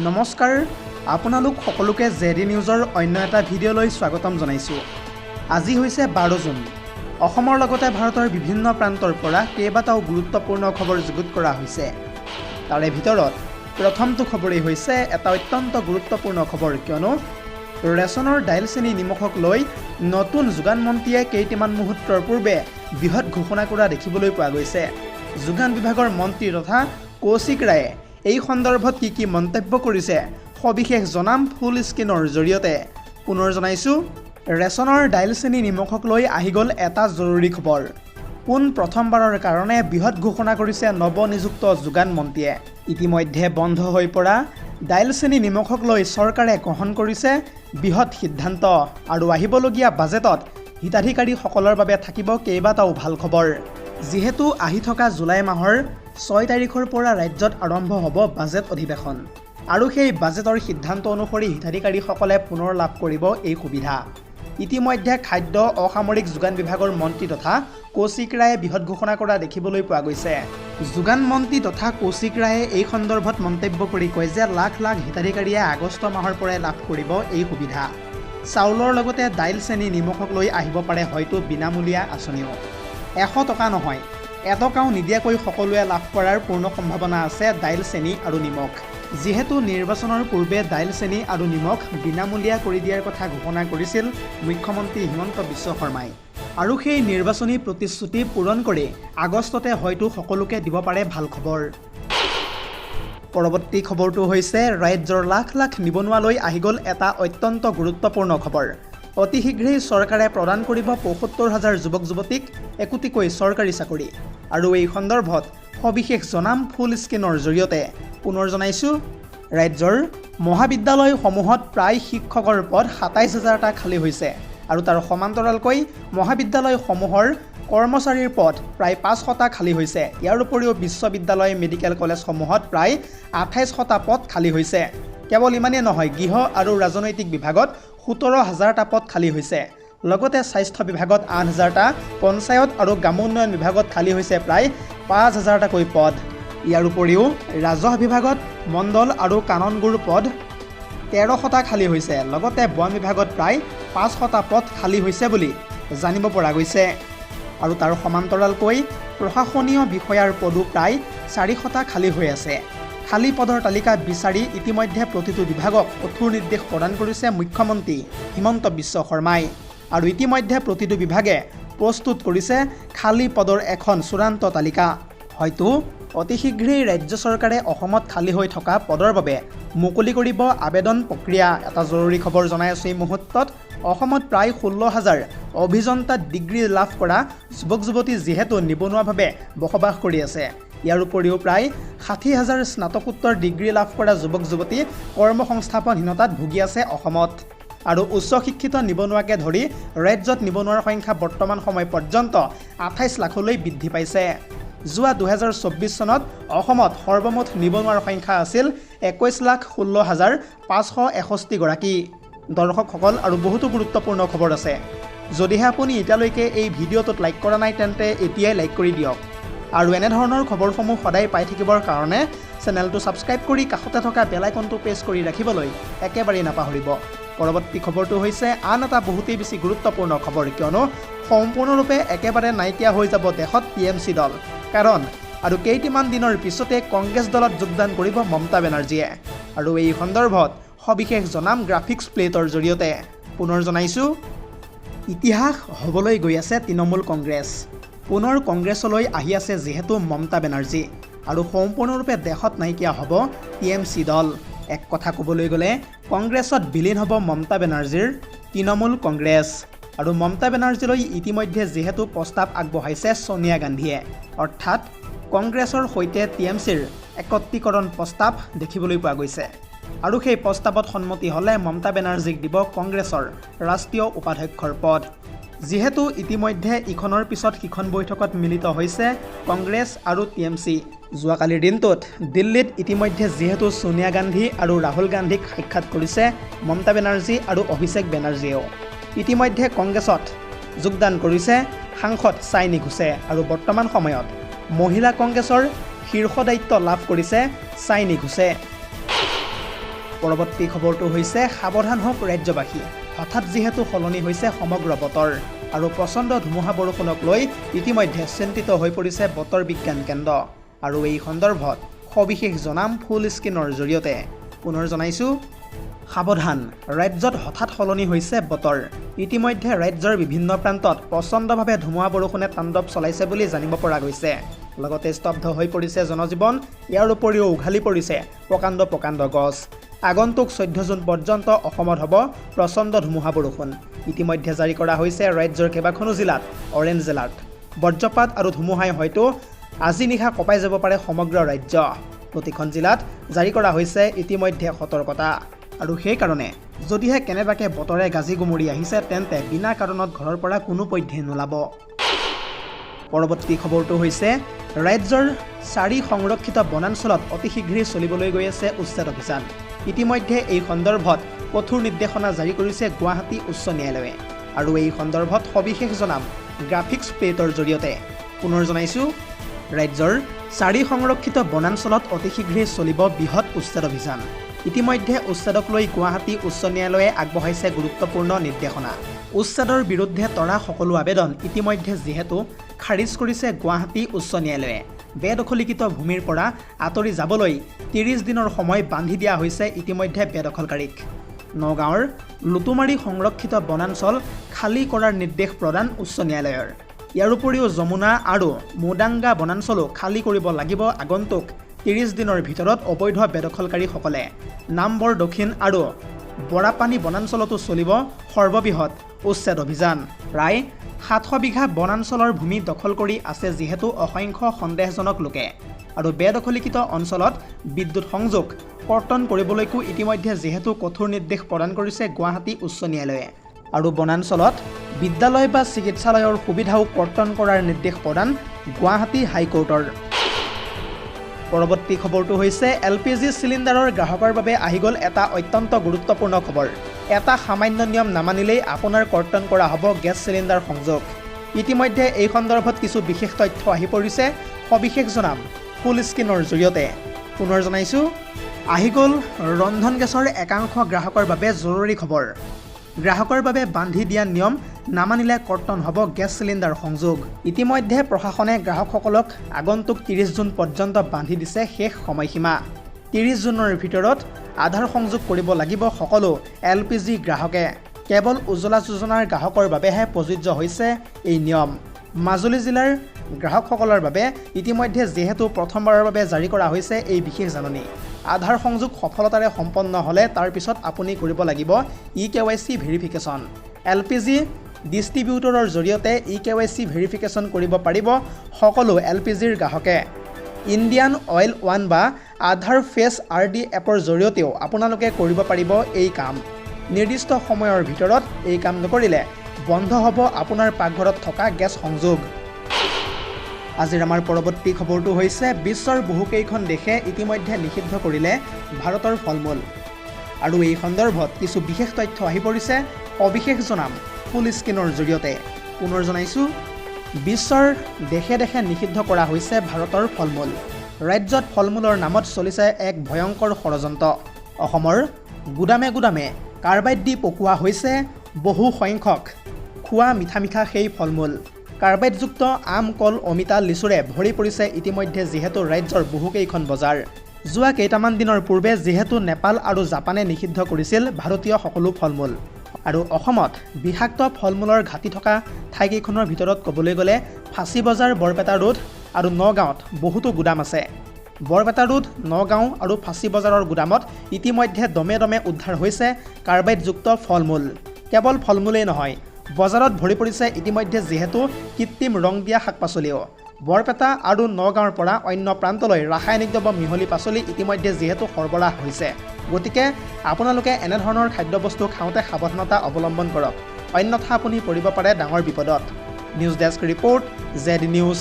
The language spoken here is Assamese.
নমস্কাৰ, আপোনালোক সকলোকে জেডি নিউজৰ অন্য এটা ভিডিঅ'লৈ স্বাগতম জনাইছোঁ। আজি হৈছে 12 জুন। অসমৰ লগতে ভাৰতৰ বিভিন্ন প্ৰান্তৰ পৰা কেইবাটাও গুৰুত্বপূৰ্ণ খবৰ যুগুত কৰা হৈছে। তাৰে ভিতৰত প্ৰথমটো খবৰেই হৈছে এটা অত্যন্ত গুৰুত্বপূৰ্ণ খবৰ, কিয়নো ৰেচনৰ দাইল চেনি নিমখক লৈ নতুন যোগান মন্ত্ৰীয়ে কেইটামান মুহূৰ্তৰ পূৰ্বে বৃহৎ ঘোষণা কৰা দেখিবলৈ পোৱা গৈছে। যোগান বিভাগৰ মন্ত্ৰী তথা কৌশিক ৰায়ে এই সন্দৰ্ভত কি মন্তব্য কৰিছে সবিশেষ জনাম ফুল স্ক্ৰীনৰ জৰিয়তে। পুনৰ জনাইছোঁ, ৰেচনৰ দাইল চেনি নিমখক লৈ আহি গ'ল এটা জৰুৰী খবৰ। পোন প্ৰথমবাৰৰ কাৰণে বৃহৎ ঘোষণা কৰিছে নৱনিযুক্ত যোগান মন্ত্ৰীয়ে। ইতিমধ্যে বন্ধ হৈ পৰা দাইল চেনি নিমখক লৈ চৰকাৰে গ্ৰহণ কৰিছে বৃহৎ সিদ্ধান্ত, আৰু আহিবলগীয়া বাজেটত হিতাধিকাৰীসকলৰ বাবে থাকিব কেইবাটাও ভাল খবৰ। যিহেতু আহি থকা জুলাই মাহৰ 6 তাৰিখৰ পৰা ৰাজ্যত আৰম্ভ হ'ব বাজেট অধিৱেশন, আৰু সেই বাজেটৰ সিদ্ধান্ত অনুসৰি হিতাধিকাৰীসকলে পুনৰ লাভ কৰিব এই সুবিধা। ইতিমধ্যে খাদ্য অসামৰিক যোগান বিভাগৰ মন্ত্ৰী তথা কৌশিক ৰায়ে বৃহৎ ঘোষণা কৰা দেখিবলৈ পোৱা গৈছে। যোগান মন্ত্ৰী তথা কৌশিক ৰায়ে এই সন্দৰ্ভত মন্তব্য কৰি কয় যে লাখ লাখ হিতাধিকাৰীয়ে আগষ্ট মাহৰ পৰাই লাভ কৰিব এই সুবিধা। চাউলৰ লগতে দাইল চেনি নিমখক লৈ আহিব পাৰে হয়তো বিনামূলীয়া আঁচনিও। 100 টকা নহয়, এটকাও নিদিয়াকৈ সকলোৱে লাভ কৰাৰ পূৰ্ণ সম্ভাৱনা আছে দাইল চেনি আৰু নিমখ। যিহেতু নিৰ্বাচনৰ পূৰ্বে দাইল চেনি আৰু নিমখ বিনামূলীয়া কৰি দিয়াৰ কথা ঘোষণা কৰিছিল মুখ্যমন্ত্ৰী হিমন্ত বিশ্ব শৰ্মাই, আৰু সেই নিৰ্বাচনী প্ৰতিশ্ৰুতি পূৰণ কৰি আগষ্টতে হয়তো সকলোকে দিব পাৰে ভাল খবৰ। পৰৱৰ্তী খবৰটো হৈছে ৰাজ্যৰ লাখ লাখ নিবনুৱালৈ আহি গ'ল এটা অত্যন্ত গুৰুত্বপূৰ্ণ খবৰ। অতি শীঘ্ৰেই চৰকাৰে প্ৰদান কৰিব ৭৫,০০০ যুৱক যুৱতীক একোটিকৈ চৰকাৰী চাকৰি, আৰু এই সন্দৰ্ভত সবিশেষ জনাম ফুল স্ক্ৰীনৰ জৰিয়তে। পুনৰ জনাইছোঁ, ৰাজ্যৰ মহাবিদ্যালয়সমূহত প্ৰায় শিক্ষকৰ পদ ২৭,০০০টা খালী হৈছে, আৰু তাৰ সমান্তৰালকৈ মহাবিদ্যালয়সমূহৰ কৰ্মচাৰীৰ পদ প্ৰায় ৫০০টা খালী হৈছে। ইয়াৰ উপৰিও বিশ্ববিদ্যালয় মেডিকেল কলেজসমূহত প্ৰায় ২৮০০টা পদ খালী হৈছে। কেৱল ইমানেই নহয়, গৃহ আৰু ৰাজনৈতিক বিভাগত ১৭,০০০টা পদ খালী হৈছে। লগতে স্বাস্থ্য বিভাগত ৮,০০০টা, পঞ্চায়ত আৰু গ্ৰাম উন্নয়ন বিভাগত খালী হৈছে প্ৰায় ৫,০০০টাকৈ পদ। ইয়াৰ উপৰিও ৰাজহ বিভাগত মণ্ডল আৰু কাননগুৰ পদ ১৩০০টা খালী হৈছে। লগতে বন বিভাগত প্ৰায় ৫০০টা পদ খালী হৈছে বুলি জানিব পৰা গৈছে। আৰু তাৰ সমান্তৰালকৈ প্ৰশাসনীয় বিষয়াৰ পদো প্ৰায় ৪০০টা খালী হৈ আছে। খালী পদৰ তালিকা বিচাৰি ইতিমধ্যে প্ৰতিটো বিভাগক কঠোৰ নিৰ্দেশ প্ৰদান কৰিছে মুখ্যমন্ত্ৰী হিমন্ত বিশ্ব শৰ্মাই, আৰু ইতিমধ্যে প্ৰতিটো বিভাগে প্ৰস্তুত কৰিছে খালী পদৰ এখন চূড়ান্ত তালিকা। হয়তো অতি শীঘ্ৰেই ৰাজ্য চৰকাৰে অসমত খালী হৈ থকা পদৰ বাবে মুকলি কৰিব আবেদন প্ৰক্ৰিয়া। এটা জৰুৰী খবৰ জনাই আছোঁ এই মুহূৰ্তত। অসমত প্ৰায় ১৬,০০০ অভিযন্তা ডিগ্ৰী লাভ কৰা যুৱক যুৱতী যিহেতু নিবনুৱাভাৱে বসবাস কৰি আছে। ইয়াৰ উপৰিও প্ৰায় ৬০,০০০ স্নাতকোত্তৰ ডিগ্ৰী লাভ কৰা যুৱক যুৱতী কৰ্মসংস্থাপনহীনতাত ভুগি আছে অসমত, আৰু উচ্চ শিক্ষিত নিবনুৱাকে ধৰি ৰাজ্যত নিবনুৱাৰ সংখ্যা বৰ্তমান সময় পৰ্যন্ত ২৮ লাখলৈ বৃদ্ধি পাইছে। যোৱা ২০২৪ চনত অসমত সৰ্বমুঠ নিবনুৱাৰ সংখ্যা আছিল ২১,১৬,৫৬১ গৰাকী। দৰ্শকসকল, আৰু বহুতো গুৰুত্বপূৰ্ণ খবৰ আছে। যদিহে আপুনি এতিয়ালৈকে এই ভিডিঅ'টোত লাইক কৰা নাই তেন্তে এতিয়াই লাইক কৰি দিয়ক, আৰু এনেধৰণৰ খবৰসমূহ সদায় পাই থাকিবৰ কাৰণে চেনেলটো ছাবস্ক্ৰাইব কৰি কাষতে থকা বেল আইকনটো প্ৰেছ কৰি ৰাখিবলৈ একেবাৰেই নাপাহৰিব। পৰৱৰ্তী খবৰটো হৈছে আন এটা বহুতেই বেছি গুৰুত্বপূৰ্ণ খবৰ, কিয়নো সম্পূৰ্ণৰূপে একেবাৰে নাইকিয়া হৈ যাব দেশত TMC দল। কাৰণ আৰু কেইটামান দিনৰ পিছতে কংগ্ৰেছ দলত যোগদান কৰিব মমতা বেনাৰ্জীয়ে, আৰু এই সন্দৰ্ভত সবিশেষ জনাম গ্ৰাফিক্স প্লেটৰ জৰিয়তে। পুনৰ জনাইছোঁ, ইতিহাস হ'বলৈ গৈ আছে তৃণমূল কংগ্ৰেছ। পুনৰ কংগ্ৰেছলৈ আহি আছে যিহেতু মমতা বেনাৰ্জী, আৰু সম্পূৰ্ণৰূপে দেশত নাইকিয়া হ'ব TMC দল। এক কথা ক'বলৈ গ'লে কংগ্ৰেছত বিলীন হ'ব মমতা বেনাৰ্জীৰ তৃণমূল কংগ্ৰেছ। আৰু মমতা বেনাৰ্জীলৈ ইতিমধ্যে যিহেতু প্ৰস্তাৱ আগবঢ়াইছে ছোনিয়া গান্ধীয়ে, অৰ্থাৎ কংগ্ৰেছৰ সৈতে TMCৰ একত্ৰীকৰণ প্ৰস্তাৱ দেখিবলৈ পোৱা গৈছে, আৰু সেই প্ৰস্তাৱত সন্মতি হ'লে মমতা বেনাৰ্জীক দিব কংগ্ৰেছৰ ৰাষ্ট্ৰীয় উপাধ্যক্ষৰ পদ। যিহেতু ইতিমধ্যে ইখনৰ পিছত সিখন বৈঠকত মিলিত হৈছে কংগ্ৰেছ আৰু TMC। যোৱাকালিৰ দিনটোত দিল্লীত ইতিমধ্যে যিহেতু ছোনিয়া গান্ধী আৰু ৰাহুল গান্ধীক সাক্ষাৎ কৰিছে মমতা বেনাৰ্জী আৰু অভিষেক বেনাৰ্জীয়েও। ইতিমধ্যে কংগ্ৰেছত যোগদান কৰিছে সাংসদ চাইনী ঘোষে, আৰু বৰ্তমান সময়ত মহিলা কংগ্ৰেছৰ শীৰ্ষ দায়িত্ব লাভ কৰিছে চাইনী ঘোষে। পৰৱৰ্তী খবৰটো হৈছে সাৱধান হওক ৰাজ্যবাসী। হঠাৎ যিহেতু সলনি হৈছে সমগ্ৰ বতৰ আৰু প্ৰচণ্ড ধুমুহা বৰষুণক লৈ ইতিমধ্যে চিন্তিত হৈ পৰিছে বতৰ বিজ্ঞান কেন্দ্ৰ। আৰু এই সন্দৰ্ভত সবিশেষ জনাম ফুল স্ক্ৰীনৰ জৰিয়তে। পুনৰ জনাইছোঁ, সাৱধান, ৰাজ্যত হঠাৎ সলনি হৈছে বতৰ। ইতিমধ্যে ৰাজ্যৰ বিভিন্ন প্ৰান্তত প্ৰচণ্ডভাৱে ধুমুহা বৰষুণে তাণ্ডৱ চলাইছে বুলি জানিব পৰা গৈছে। লগতে স্তব্ধ হৈ পৰিছে জনজীৱন। ইয়াৰ উপৰিও উঘালি পৰিছে প্ৰকাণ্ড গছ। আগন্তুক 14 জুন পৰ্যন্ত অসমত হ'ব প্ৰচণ্ড ধুমুহা বৰষুণ। ইতিমধ্যে জাৰি কৰা হৈছে ৰাজ্যৰ কেইবাখনো জিলাত অৰেঞ্জ এলাৰ্ট। বজ্ৰপাত আৰু ধুমুহাই হয়তো আজি নিশা কঁপাই যাব পাৰে সমগ্ৰ ৰাজ্য। প্ৰতিখন জিলাত জাৰি কৰা হৈছে ইতিমধ্যে সতৰ্কতা। আৰু সেইকাৰণে যদিহে কেনেবাকৈ বতৰে গাজি গুমৰি আহিছে তেন্তে বিনা কাৰণত ঘৰৰ পৰা কোনোপধ্যে নোলাব। পৰৱৰ্তী খবৰটো হৈছে ৰাজ্যৰ 4 সংৰক্ষিত বনাঞ্চলত অতি শীঘ্ৰেই চলিবলৈ গৈ আছে উচ্ছেদ অভিযান। ইতিমধ্যে এই সন্দৰ্ভত কঠোৰ নিৰ্দেশনা জাৰি কৰিছে গুৱাহাটী উচ্চ ন্যায়ালয়ে। আৰু এই সন্দৰ্ভত সবিশেষ জনাম গ্ৰাফিক্স প্লেটৰ জৰিয়তে। পুনৰ জনাইছোঁ, ৰাজ্যৰ 4 সংৰক্ষিত বনাঞ্চলত অতি শীঘ্ৰেই চলিব বৃহৎ উচ্ছেদ অভিযান। ইতিমধ্যে উচ্ছেদক লৈ গুৱাহাটী উচ্চ ন্যায়ালয়ে আগবঢ়াইছে গুৰুত্বপূৰ্ণ নিৰ্দেশনা। উচ্ছেদৰ বিৰুদ্ধে তৰা সকলো আবেদন ইতিমধ্যে যিহেতু খাৰিজ কৰিছে গুৱাহাটী উচ্চ ন্যায়ালয়ে। বেদখলীকৃত ভূমিৰ পৰা আঁতৰি যাবলৈ 30 দিনৰ সময় বান্ধি দিয়া হৈছে ইতিমধ্যে বেদখলকাৰীক। নগাঁৱৰ লুটুমাৰী সংৰক্ষিত বনাঞ্চল খালী কৰাৰ নিৰ্দেশ প্ৰদান উচ্চ ন্যায়ালয়ৰ। ইয়াৰ উপৰিও যমুনা আৰু মোদাংগা বনাঞ্চলো খালী কৰিব লাগিব আগন্তুক 30 দিনৰ ভিতৰত অবৈধ বেদখলকাৰীসকলে। নামবৰ দক্ষিণ আৰু বৰাপানী বনাঞ্চলতো চলিব সৰ্ববৃহৎ উচ্ছেদ অভিযান। প্ৰায় 700 বিঘা বনাঞ্চলৰ ভূমি দখল কৰি আছে যিহেতু অসংখ্য সন্দেহজনক লোকে। আৰু বেদখলীকৃত অঞ্চলত বিদ্যুৎ সংযোগ কৰ্তন কৰিবলৈকো ইতিমধ্যে যিহেতু কঠোৰ নিৰ্দেশ প্ৰদান কৰিছে গুৱাহাটী উচ্চ ন্যায়ালয়ে। আৰু বনাঞ্চলত বিদ্যালয় বা চিকিৎসালয়ৰ সুবিধাও কৰ্তন কৰাৰ নিৰ্দেশ প্ৰদান গুৱাহাটী হাইকোৰ্টৰ। পৰৱৰ্তী খবৰটো হৈছে LPG চিলিণ্ডাৰৰ গ্ৰাহকৰ বাবে আহি গ'ল এটা অত্যন্ত গুৰুত্বপূৰ্ণ খবৰ। এটা সামান্য নিয়ম নামানিলেই আপোনাৰ কৰ্তন কৰা হ'ব গেছ চিলিণ্ডাৰ সংযোগ। ইতিমধ্যে এই সন্দৰ্ভত কিছু বিশেষ তথ্য আহি পৰিছে, সবিশেষ জনাম ফুল স্ক্ৰীনৰ জৰিয়তে। পুনৰ জনাইছোঁ, আহি গ'ল ৰন্ধন গেছৰ একাংশ গ্ৰাহকৰ বাবে জৰুৰী খবৰ। গ্ৰাহকৰ বাবে বান্ধি দিয়া নিয়ম নামানিলে কৰ্তন হ'ব গেছ চিলিণ্ডাৰ সংযোগ। ইতিমধ্যে প্ৰশাসনে গ্ৰাহকসকলক আগন্তুক 30 জুন পৰ্যন্ত বান্ধি দিছে শেষ সময়সীমা। 30 জুনৰ ভিতৰত আধাৰ সংযোগ কৰিব লাগিব সকলো LPG গ্ৰাহকে। কেৱল উজ্জ্বলা যোজনাৰ গ্ৰাহকৰ বাবেহে প্ৰযোজ্য হৈছে এই নিয়ম। মাজুলী জিলাৰ গ্ৰাহকসকলৰ বাবে ইতিমধ্যে যিহেতু প্ৰথমবাৰৰ বাবে জাৰি কৰা হৈছে এই বিশেষ জাননী। আধাৰ সংযোগ সফলতাৰে সম্পন্ন হ'লে তাৰ পিছত আপুনি কৰিব লাগিব EKYC ভেৰিফিকেশ্যন। LPG ডিষ্ট্ৰিবিউটৰৰ জৰিয়তে EKYC ভেৰিফিকেশ্যন কৰিব পাৰিব সকলো LPGৰ গ্ৰাহকে। ইণ্ডিয়ান অইল ওৱান বা আধাৰ ফেচ RD এপৰ জৰিয়তেও আপোনালোকে কৰিব পাৰিব এই কাম। নিৰ্দিষ্ট সময়ৰ ভিতৰত এই কাম নকৰিলে বন্ধ হ'ব আপোনাৰ পাকঘৰত থকা গেছ সংযোগ। আজিৰ আমাৰ পৰৱৰ্তী খবৰটো হৈছে বিশ্বৰ বহুকেইখন দেশে ইতিমধ্যে নিষিদ্ধ কৰিলে ভাৰতৰ ফল-মূল। আৰু এই সন্দৰ্ভত কিছু বিশেষ তথ্য আহি পৰিছে, সবিশেষ জনাম ফুল স্ক্ৰীনৰ জৰিয়তে। পুনৰ জনাইছোঁ, বিশ্বৰ দেশে দেশে নিষিদ্ধ কৰা হৈছে ভাৰতৰ ফল-মূল। ৰাজ্যত ফল-মূলৰ নামত চলিছে এক ভয়ংকৰ ষড়যন্ত্ৰ। অসমৰ গুদামে গুদামে কাৰ্বাইড দি পকোৱা হৈছে বহু সংখ্যক খোৱা মিঠা সেই ফল-মূল। কাৰ্বাইডযুক্ত আম, কল, অমিতা, লিচুৰে ভৰি পৰিছে ইতিমধ্যে যিহেতু ৰাজ্যৰ বহুকেইখন বজাৰ। যোৱা কেইটামান দিনৰ পূৰ্বে যিহেতু নেপাল আৰু জাপানে নিষিদ্ধ কৰিছিল ভাৰতীয় সকলো ফল-মূল। আৰু অসমত বিষাক্ত ফল-মূলৰ ঘাটি থকা ঠাইকেইখনৰ ভিতৰত ক'বলৈ গ'লে ফাঁচী বজাৰ, বৰপেটা ৰোড আৰু নগাঁৱত বহুতো গুদাম আছে। বৰপেটা ৰোড, নগাঁও আৰু ফাঁচী বজাৰৰ গুদামত ইতিমধ্যে দমে দমে উদ্ধাৰ হৈছে কাৰ্বাইডযুক্ত ফল-মূল। কেৱল ফল-মূলেই নহয়, বজাৰত ভৰি পৰিছে ইতিমধ্যে যিহেতু কৃত্ৰিম ৰং দিয়া শাক-পাচলিও। বৰপেটা আৰু নগাঁৱৰ পৰা অন্য প্ৰান্তলৈ ৰাসায়নিক দ্ৰব্য মিহলি পাচলি ইতিমধ্যে যিহেতু সৰবৰাহ হৈছে। গতিকে আপোনালোকে এনেধৰণৰ খাদ্যবস্তু খাওঁতে সাৱধানতা অৱলম্বন কৰক, অন্যথা আপুনি পৰিব পাৰে ডাঙৰ বিপদত। News desk report, ZD news.